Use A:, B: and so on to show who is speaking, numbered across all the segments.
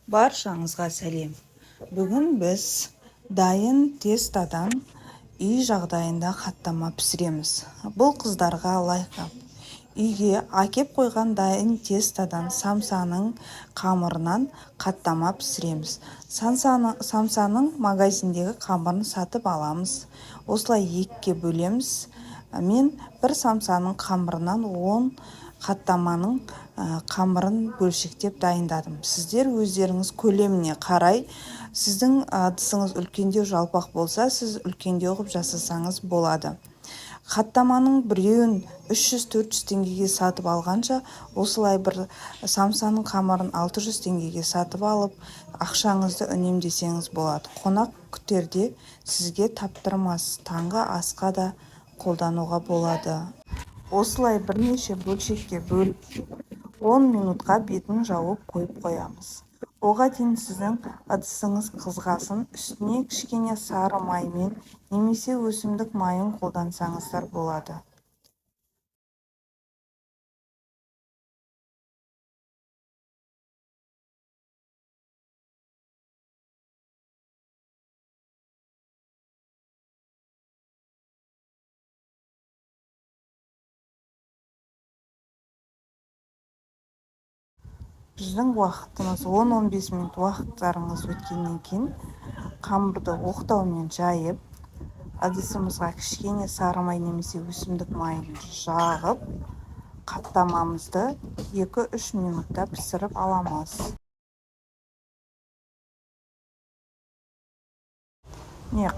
A: Баршаңызға сәлем. Бүгін біз дайын тестадан үй жағдайында хаттама пісіреміз. Бұл қыздарға лайық. Үйге әкеп қойған дайын тестадан самсаның қамырынан хаттама пісіреміз. Самсаның магазиндегі қамырын сатып аламыз. Осылай екіге бөлеміз. Мен бір самсаның қамырынан 10 хаттаманың қамырын бөлшектеп дайындадым. Сіздер өздеріңіз көлеміне қарай, сіздің ыдысыңыз үлкендеу жалпақ болса, сіз үлкендеу қылып жасасаңыз болады. Хаттаманың біреуін 300-400 теңгеге сатып алғанша, осылай бір самсаның қамырын 600 теңгеге сатып алып, ақшаңызды үнемдесеңіз болады. Қонақ күтерде сізге таптырмас, таңғы асқа да қолдануға болады. Осылай бірнеше бөлшекке бөліп 10 минутқа бетін жауып қойып қоямыз. Оған дейін сіздің ыдысыңыз қызғасын, үстіне кішкене сары маймен немесе өсімдік майын қолдансаңыздар болады. Біздің уақытымыз 10-15 минут уақыттарыңыз өткеннен кейін қамырды оқтаумен жайып, ыдысымызға кішкене сары май немесе өсімдік майын жағып, хаттамамызды 2-3 минутта пісіріп аламыз.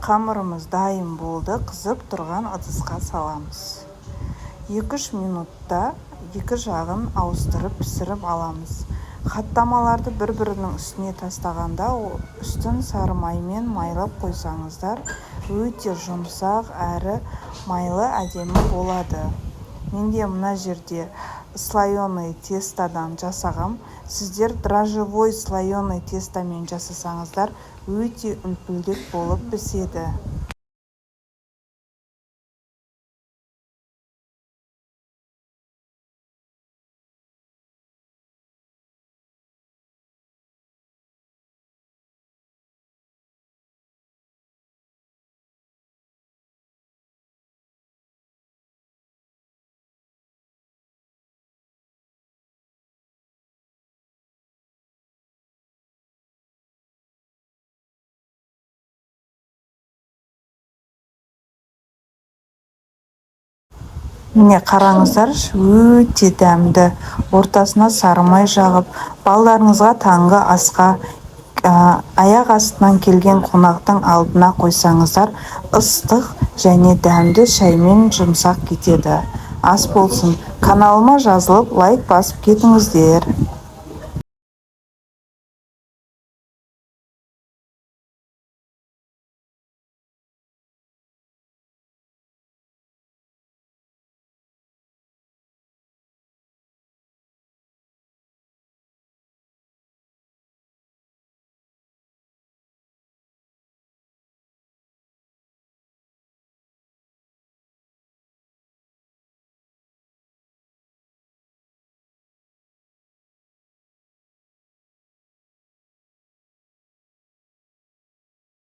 A: Қамырымыз дайын болды, қызып тұрған ыдысқа саламыз. 2-3 минутта екі жағын ауыстырып пісіріп аламыз. Хаттамаларды бір-бірінің үстіне тастағанда, үстін сары маймен майлап қойсаңыздар, өте жұмсақ әрі майлы әдемі болады. Менде мына жерде слоеный тестадан жасағам. Сіздер дрожжевой слоеный тестамен жасасаңыздар, өте үлпілдек болып піседі. Қараңыздар, өте дәмді. Ортасына сары май жағып, балаларыңызға таңғы асқа, аяқ астынан келген қонақтың алдына қойсаңыздар, ыстық және дәмді шаймен жұмсақ кетеді. Ас болсын. Каналыма жазылып, лайк басып кетіңіздер.